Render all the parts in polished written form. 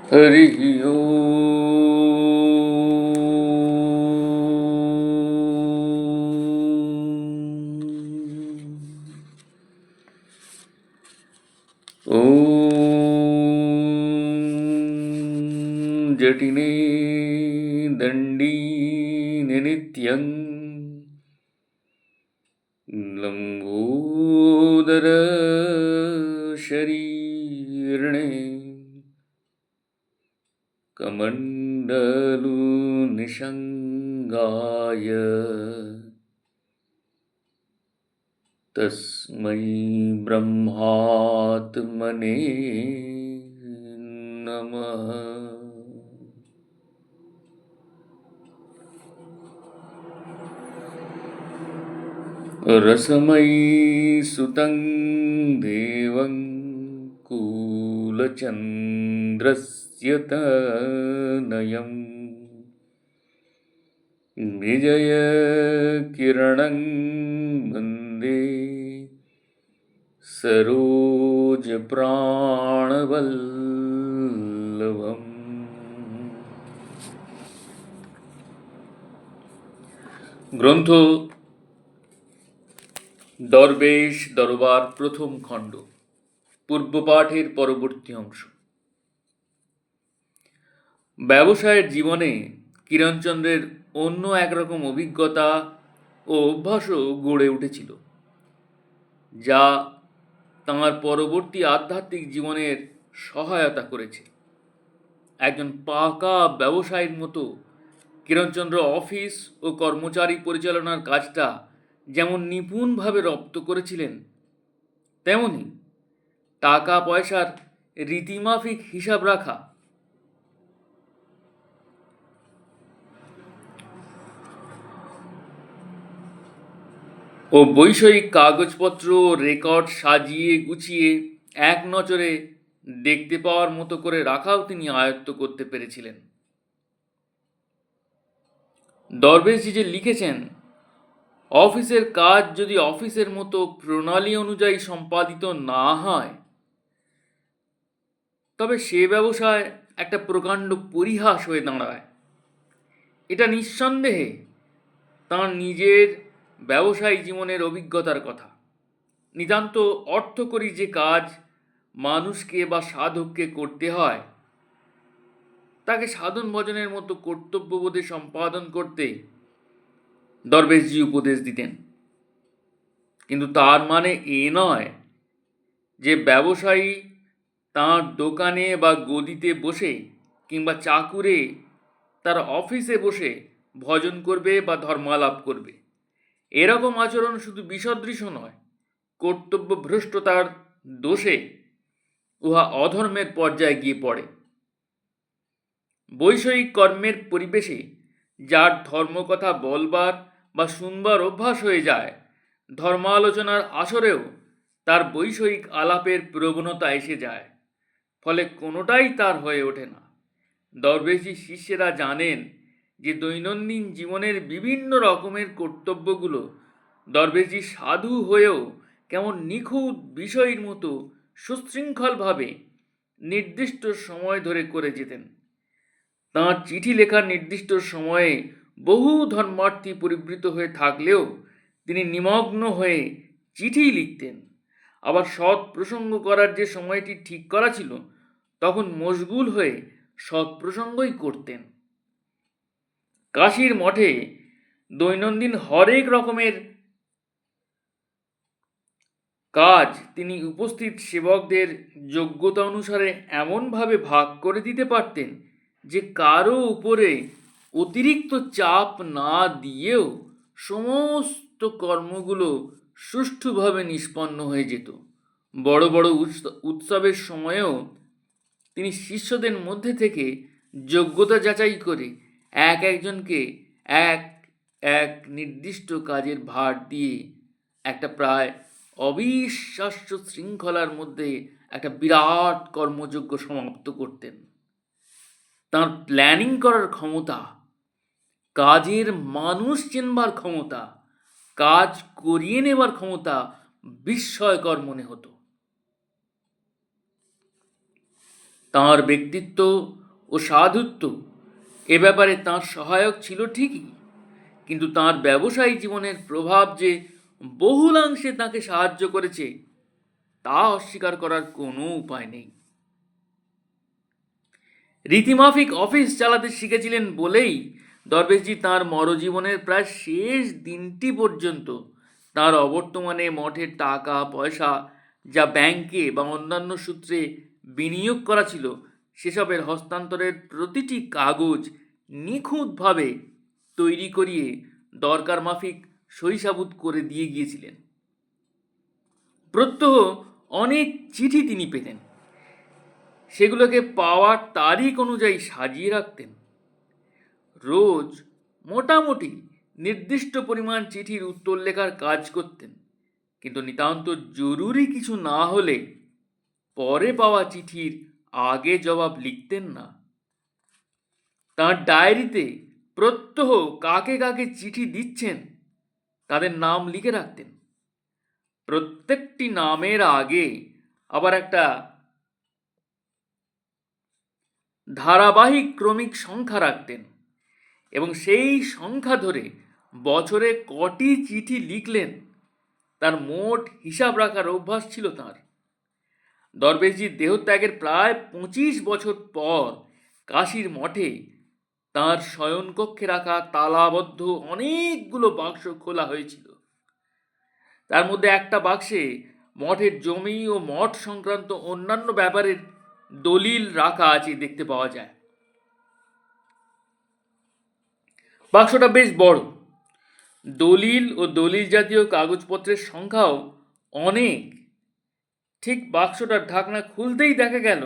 हरि ओम। ॐ जटिने दण्डीनि नित्यं लम्बोदर शरीर्णे कमण्डलु निषङ्गाय तस्मै ब्रह्मात्मने नमः। रसमयी सुतं देवं कुलचन्द्रस्य तनयं विजयकिरणं वन्दे सरोजप्राणवल्लभम्। গ্রন্থ দরবেশ দরবার প্রথম খণ্ড, পূর্বপাঠের পরবর্তী অংশ। ব্যবসায়ের জীবনে কিরণচন্দ্রের অন্য একরকম অভিজ্ঞতা ও অভ্যাসও গড়ে উঠেছিল, যা তাঁর পরবর্তী আধ্যাত্মিক জীবনের সহায়তা করেছে। একজন পাকা ব্যবসায়ীর মতো কিরণচন্দ্র অফিস ও কর্মচারী পরিচালনার কাজটা যেমন নিপুণভাবে রপ্ত করেছিলেন, তেমনি টাকা পয়সার রীতিমাফিক হিসাব রাখা ও বৈষয়িক কাগজপত্র রেকর্ড সাজিয়ে গুছিয়ে এক নজরে দেখতে পাওয়ার মতো করে রাখাও তিনি আয়ত্ত করতে পেরেছিলেন। দরবেশজি যে লিখেছেন, অফিসের কাজ যদি অফিসের মতো প্রণালী অনুযায়ী সম্পাদিত না হয়, তবে সে ব্যবসায় একটা প্রকাণ্ড পরিহাস হয়ে দাঁড়ায়। এটা নিঃসন্দেহে তাঁর নিজের ব্যবসায়ী জীবনের অভিজ্ঞতার কথা। নিতান্ত অর্থকরী যে কাজ মানুষকে বা সাধককে করতে হয়, তাকে সাধন ভজনের মতো কর্তব্যবোধে সম্পাদন করতে দরবেশজি উপদেশ দিতেন। কিন্তু তার মানে এ নয় যে ব্যবসায়ী তাঁর দোকানে বা গদিতে বসে কিংবা চাকুরে তার অফিসে বসে ভজন করবে বা ধর্মালাপ করবে। এরকম আচরণ শুধু বিসদৃশ নয়, কর্তব্য ভ্রষ্টতার দোষে উহা অধর্মের পর্যায়ে গিয়ে পড়ে। বৈষয়িক কর্মের পরিবেশে যার ধর্মকথা বলবার বা শুনবার অভ্যাস হয়ে যায়, ধর্মালোচনার আসরেও তার বৈষয়িক আলাপের প্রবণতা এসে যায়, ফলে কোনোটাই তার হয়ে ওঠে না। দরবেশী শিষ্যেরা জানেন যে দৈনন্দিন জীবনের বিভিন্ন রকমের কর্তব্যগুলো দরবেশজি সাধু হয়েও কেমন নিখুঁত বিষয়ের মতো সুশৃঙ্খলভাবে নির্দিষ্ট সময় ধরে করে যেতেন। তাঁর চিঠি লেখার নির্দিষ্ট সময়ে বহু ধর্মার্থী পরিবৃত হয়ে থাকলেও তিনি নিমগ্ন হয়ে চিঠি লিখতেন। আবার সৎ প্রসঙ্গ করার যে সময়টি ঠিক করা ছিল, তখন মশগুল হয়ে সৎ প্রসঙ্গই করতেন। কাশীর মঠে দৈনন্দিন হরেক রকমের কাজ তিনি উপস্থিত সেবকদের যোগ্যতা অনুসারে এমনভাবে ভাগ করে দিতে পারতেন যে কারো উপরে অতিরিক্ত চাপ না দিয়েও সমস্ত কর্মগুলো সুষ্ঠুভাবে নিষ্পন্ন হয়ে যেত। বড় বড় উৎসবের সময়েও তিনি শিষ্যদের মধ্যে থেকে যোগ্যতা যাচাই করে একজনকে এক এক নির্দিষ্ট কাজের ভার দিয়ে একটা প্রায় অবিশ্বাস্য শৃঙ্খলার মধ্যে একটা বিরাট কর্মযজ্ঞ সমাপ্ত করতেন। তাঁর প্ল্যানিং করার ক্ষমতা, কাজের মানুষ চেনবার ক্ষমতা, কাজ করিয়ে নেবার ক্ষমতা বিস্ময়কর মনে হতো। তাঁর ব্যক্তিত্ব ও সাধুত্ব এ ব্যাপারে তাঁর সহায়ক ছিল ঠিকই, কিন্তু তাঁর ব্যবসায়ী জীবনের প্রভাব যে বহুলাংশে তাঁকে সাহায্য করেছে তা অস্বীকার করার কোনো উপায় নেই। রীতিমাফিক অফিস চালাতে শিখেছিলেন বলেই দরবেশজি তাঁর মরজীবনের প্রায় শেষ দিনটি পর্যন্ত তাঁর অবর্তমানে মঠের টাকা পয়সা যা ব্যাংকে বা অন্যান্য সূত্রে বিনিয়োগ করা ছিল সেসবের হস্তান্তরের প্রতিটি কাগজ নিখুঁতভাবে তৈরি করিয়ে দরকার মাফিক সহিসাবুত করে দিয়ে গিয়েছিলেন। প্রত্যহ অনেক চিঠি তিনি পেতেন, সেগুলোকে পাওয়ার তারিখ অনুযায়ী সাজিয়ে রাখতেন। রোজ মোটামুটি নির্দিষ্ট পরিমাণ চিঠির উত্তর লেখার কাজ করতেন, কিন্তু নিতান্ত জরুরি কিছু না হলে পরে পাওয়া চিঠির আগে জবাব লিখতেন না। তাঁর ডায়েরিতে প্রত্যহ কাকে কাকে চিঠি দিচ্ছেন তাদের নাম লিখে রাখতেন। প্রত্যেকটি নামের আগে আবার একটা ধারাবাহিক ক্রমিক সংখ্যা রাখতেন এবং সেই সংখ্যা ধরে বছরে কটি চিঠি লিখলেন তার মোট হিসাব রাখার অভ্যাস ছিল তাঁর। দরবেশজির দেহত্যাগের প্রায় 25 বছর পর কাশীর মঠে তাঁর শয়নকক্ষে রাখা তালাবদ্ধ অনেকগুলো বাক্স খোলা হয়েছিল। তার মধ্যে একটা বাক্সে মঠের জমি ও মঠ সংক্রান্ত অন্যান্য ব্যাপারের দলিল রাখা আছে দেখতে পাওয়া যায়। বাক্সটা বেশ বড়, দলিল ও দলিল জাতীয় কাগজপত্রের সংখ্যাও অনেক। ঠিক বাক্সটার ঢাকনা খুলতেই দেখা গেল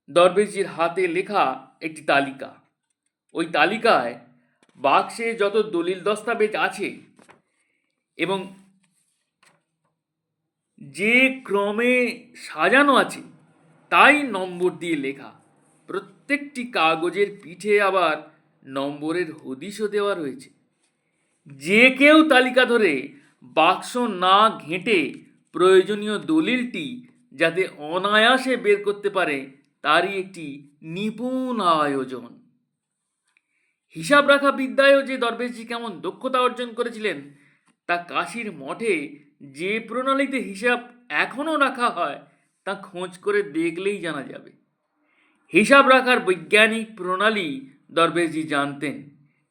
দরবেশজির হাতে লেখা একটি তালিকা। ওই তালিকায় বাক্সে যত দলিল দস্তাবেজ আছে এবং যে ক্রমে সাজানো আছে তাই নম্বর দিয়ে লেখা। প্রত্যেকটি কাগজের পিঠে আবার নম্বরের হদিশও দেওয়া রয়েছে। যে কেউ তালিকা ধরে বাক্স না ঘেঁটে প্রয়োজনীয় দলিলটি যাতে অনায়াসে বের করতে পারে তারই একটি নিপুণ আয়োজন। হিসাব রাখা বিদ্যায়ও যে দরবেশজি কেমন দক্ষতা অর্জন করেছিলেন তা কাশীর মঠে যে প্রণালীতে হিসাব এখনও রাখা হয় তা খোঁজ করে দেখলেই জানা যাবে। হিসাব রাখার বৈজ্ঞানিক প্রণালী দরবেশজি জানতেন,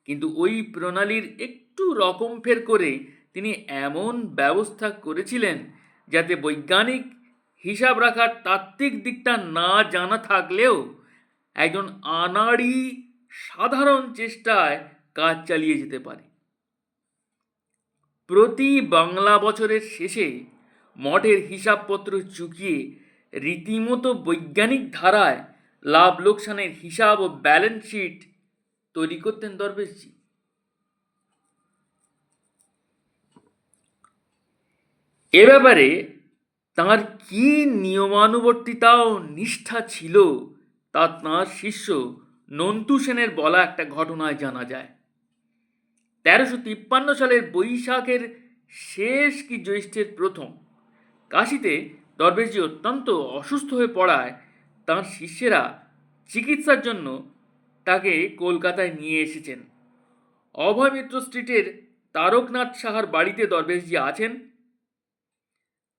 কিন্তু ওই প্রণালীর একটু রকম ফের করে তিনি এমন ব্যবস্থা করেছিলেন যাতে বৈজ্ঞানিক হিসাব রাখার তাত্ত্বিক দিকটা না জানা থাকলেও একজন আনাড়ি সাধারণ চেষ্টায় কাজ চালিয়ে যেতে পারে। প্রতি বাংলা বছরের শেষে মঠের হিসাবপত্র চুকিয়ে রীতিমতো বৈজ্ঞানিক ধারায় লাভ লোকসানের হিসাব ও ব্যালেন্স শিট তৈরি করতেন দরবেশজি। এ ব্যাপারে তাঁর কি নিয়মানুবর্তিতা ও নিষ্ঠা ছিল তা তাঁর শিষ্য নন্তু সেনের বলা একটা ঘটনায় জানা যায়। 1353 সালের বৈশাখের শেষ কি জ্যৈষ্ঠের প্রথম কাশীতে দরবেশজি অত্যন্ত অসুস্থ হয়ে পড়ায় তাঁর শিষ্যেরা চিকিৎসার জন্য তাকে কলকাতায় নিয়ে এসেছেন। অভয় মিত্র স্ট্রিটের তারকনাথ সাহার বাড়িতে দরবেশজি আছেন।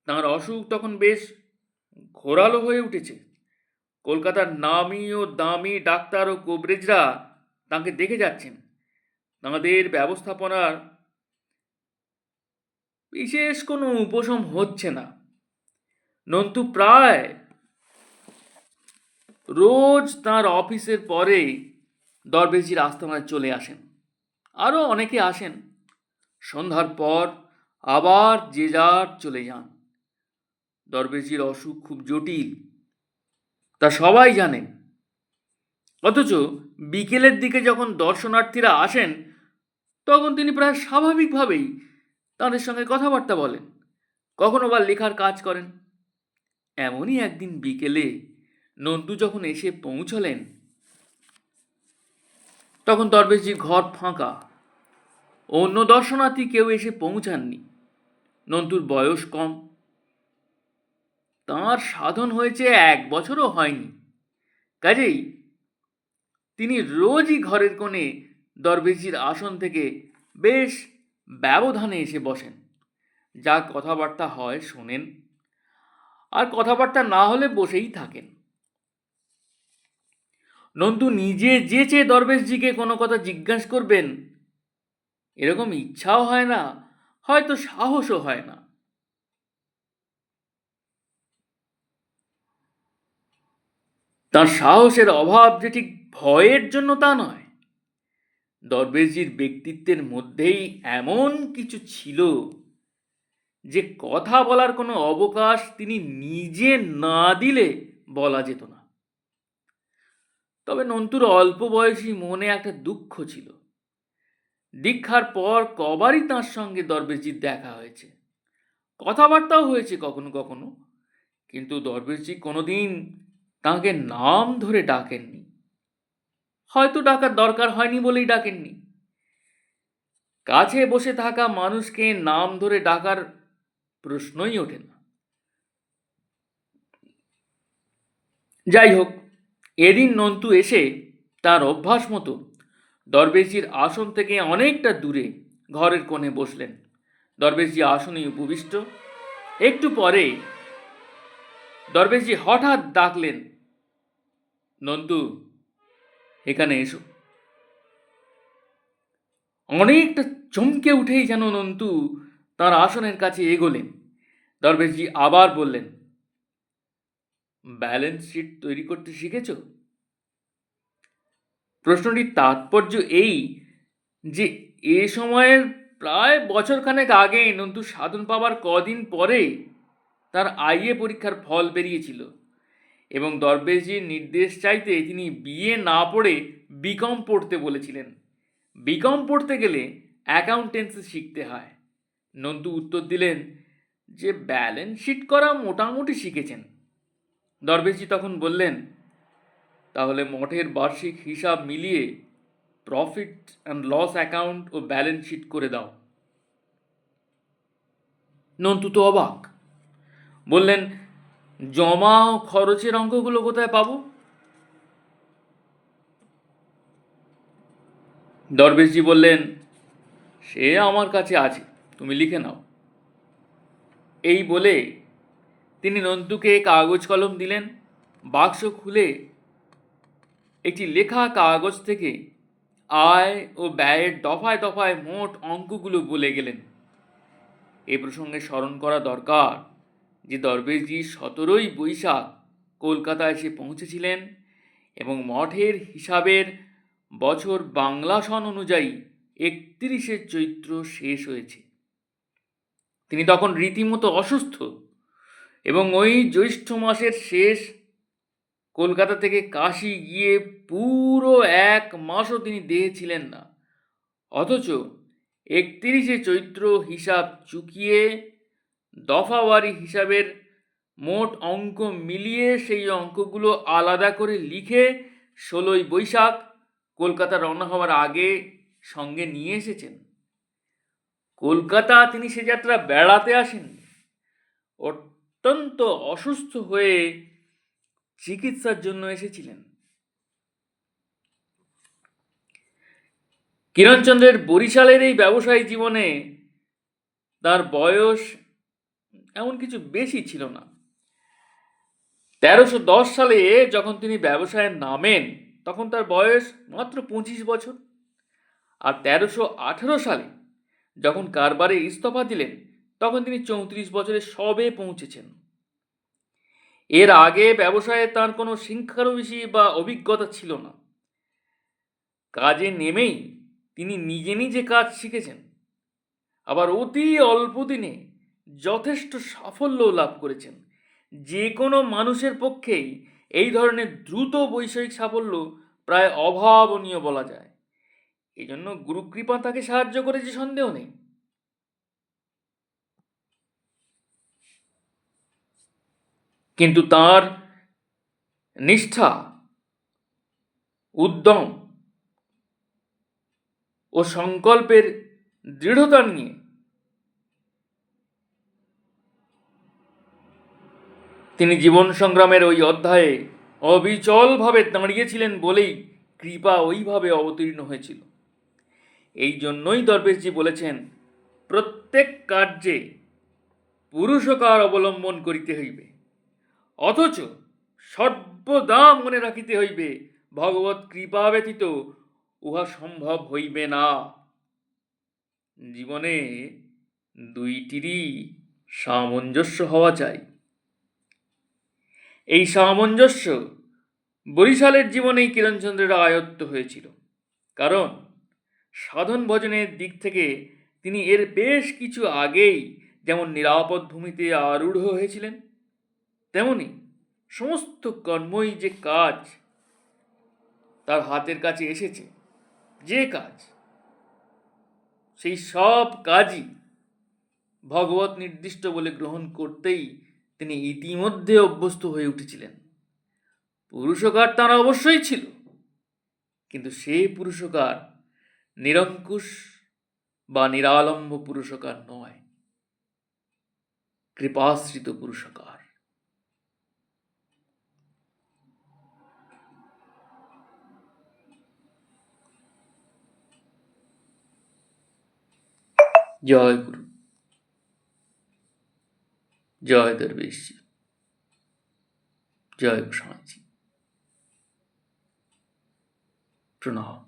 তাঁর অসুখ তখন বেশ ঘোরালো হয়ে উঠেছে। কলকাতার নামি ও দামি ডাক্তার ও কবরেজরা তাঁকে দেখে যাচ্ছেন। তাঁদের ব্যবস্থাপনার বিশেষ কোনো উপশম হচ্ছে না। নন্তু প্রায় রোজ তাঁর অফিসের পরে দরবেশজির আস্তানায় চলে আসেন। আরও অনেকে আসেন। সন্ধ্যার পর আবার যে যার চলে যান। দরবেশজির অসুখ খুব জটিল, তা সবাই জানেন। অথচ বিকেলের দিকে যখন দর্শনার্থীরা আসেন তখন তিনি প্রায় স্বাভাবিকভাবেই তাদের সঙ্গে কথাবার্তা বলেন, কখনো বা লেখার কাজ করেন। এমনই একদিন বিকেলে নন্তু যখন এসে পৌঁছলেন তখন দরবেশজির ঘর ফাঁকা। অন্য দর্শনার্থী কেউ এসে পৌঁছাননি। নন্তুর বয়স কম, তাঁর সাধন হয়েছে 1 বছরও হয়নি। কাজেই তিনি রোজই ঘরের কোণে দরবেশজির আসন থেকে বেশ ব্যবধানে এসে বসেন। যা কথাবার্তা হয় শোনেন, আর কথাবার্তা না হলে বসেই থাকেন। নন্দু নিজে যেচে দরবেশজিকে কোনো কথা জিজ্ঞাসা করবেন এরকম ইচ্ছাও হয় না, হয়তো সাহসও হয় না। তার সাহসের অভাব যে ঠিক ভয়ের জন্য তা নয়, দরবেশজির ব্যক্তিত্বের মধ্যেই এমন কিছু ছিল যে কথা বলার কোনো অবকাশ তিনি নিজে না দিলে বলা যেত না। তবে নন্তুর অল্প বয়সী মনে একটা দুঃখ ছিল। দীক্ষার পর কবারই তাঁর সঙ্গে দরবেশজির দেখা হয়েছে, কথাবার্তাও হয়েছে কখনো কখনো, কিন্তু দরবেশজি কোনোদিন তাঁকে নাম ধরে ডাকেননি। হয়তো ডাকার দরকার হয়নি বলেই ডাকেননি। কাছে বসে থাকা মানুষকে নাম ধরে ডাকার প্রশ্নই ওঠে না। যাই হোক, এদিন নন্তু এসে তার অভ্যাস মতো দরবেশজির আসন থেকে অনেকটা দূরে ঘরের কোণে বসলেন। দরবেশজি আসনে উপবিষ্ট। একটু পরে দরবেশজি হঠাৎ ডাকলেন, নন্তু, এখানে এসো। অনেকটা চমকে উঠেই যেন নন্তু তার আসনের কাছে এগোলেন। দরবেশজি আবার বললেন, ব্যালেন্স শিট তৈরি করতে শিখেছ? প্রশ্নটির তাৎপর্য এই যে এ সময়ের প্রায় বছরখানেক আগে নন্তু সাধন পাবার কদিন পরে তার আইএ পরীক্ষার ফল বেরিয়েছিল এবং দরবেশজির নির্দেশ চাইতে তিনি বিএ না পড়ে বিকম পড়তে বলেছিলেন। বিকম পড়তে গেলে অ্যাকাউন্টেন্সি শিখতে হয়। নন্তু উত্তর দিলেন যে ব্যালেন্স শিট করা মোটামুটি শিখেছেন। দরবেশজি তখন বললেন, তাহলে মঠের বার্ষিক হিসাব মিলিয়ে প্রফিট অ্যান্ড লস অ্যাকাউন্ট ও ব্যালেন্স শিট করে দাও। নন্তু তো অবাক, বললেন, জমা ও খরচের অঙ্কগুলো কোথায় পাবো? দরবেশজি বললেন, সে আমার কাছে আছে, তুমি লিখে নাও। এই বলে তিনি নন্তুকে কাগজ কলম দিলেন। বাক্স খুলে একটি লেখা কাগজ থেকে আয় ও ব্যয়ের দফায় দফায় মোট অঙ্কগুলো বলে গেলেন। এ প্রসঙ্গে স্মরণ করা দরকার যে দরবেশজি 17ই বৈশাখ কলকাতায় এসে পৌঁছেছিলেন এবং মঠের হিসাবের বছর বাংলা সন অনুযায়ী 31শে চৈত্র শেষ হয়েছে। তিনি তখন রীতিমতো অসুস্থ এবং ওই জ্যৈষ্ঠ মাসের শেষ কলকাতা থেকে কাশী গিয়ে পুরো 1 মাসও তিনি দেহে ছিলেন না। অথচ 31শে চৈত্র হিসাব চুকিয়ে দফাওয়ারি হিসাবের মোট অঙ্ক মিলিয়ে সেই অঙ্কগুলো আলাদা করে লিখে 16ই বৈশাখ কলকাতা রওনা হওয়ার আগে সঙ্গে নিয়ে এসেছেন। কলকাতা তিনি সে যাত্রা বেড়াতে আসেননি, অত্যন্ত অসুস্থ হয়ে চিকিৎসার জন্য এসেছিলেন। কিরণচন্দ্রের বরিশালের এই ব্যবসায়ী জীবনে তার বয়স এমন কিছু বেশি ছিল না। 1310 সালে যখন তিনি ব্যবসায়ে নামেন তখন তার বয়স মাত্র 25 বছর, আর 1318 সালে যখন কারবারে ইস্তফা দিলেন তখন তিনি 34 বছরে সবে পৌঁছেছেন। এর আগে ব্যবসায়ে তার কোনো শিক্ষানবিশী বা অভিজ্ঞতা ছিল না। কাজে নেমেই তিনি নিজে নিজে কাজ শিখেছেন, আবার অতি অল্প দিনে যথেষ্ট সাফল্য লাভ করেছেন। যে কোনো মানুষের পক্ষেই এই ধরনের দ্রুত বৈষয়িক সাফল্য প্রায় অভাবনীয় বলা যায়। এই জন্য গুরুকৃপা তাকে সাহায্য করেছে, সন্দেহ নেই। কিন্তু তার নিষ্ঠা, উদ্যম ও সংকল্পের দৃঢ়তা নিয়ে তিনি জীবন সংগ্রামের ওই অধ্যায়ে অবিচলভাবে দাঁড়িয়েছিলেন বলেই কৃপা ওইভাবে অবতীর্ণ হয়েছিল। এই জন্যই দরবেশজি বলেছেন, প্রত্যেক কার্যে পুরুষকার অবলম্বন করিতে হইবে, অথচ সর্বদা মনে রাখিতে হইবে ভগবৎ কৃপা ব্যতীত উহা সম্ভব হইবে না। জীবনে দুইটিরই সামঞ্জস্য হওয়া চাই। এই সামঞ্জস্য বরিশালের জীবনেই কিরণচন্দ্রের আয়ত্ত হয়েছিল, কারণ সাধন ভজনের দিক থেকে তিনি এর বেশ কিছু আগেই যেমন নিরাপদ ভূমিতে আরূঢ় হয়েছিলেন, তেমনি সমস্ত কর্মই যে কাজ তার হাতের কাছে এসেছে, যে কাজ, সেই সব কাজই ভগবত নির্দিষ্ট বলে গ্রহণ করতেই তিনি ইতিমধ্যে অভ্যস্ত হয়ে উঠেছিলেন। পুরুষকার তার অবশ্যই ছিল, কিন্তু সে পুরুষকার নিরঙ্কুশ বা নিরালম্ব পুরুষকার নয়, কৃপাশ্রিত পুরুষকার। জয় গুরু, জয় দরবেশজি, জয় গোস্বামীজি, প্রণাম।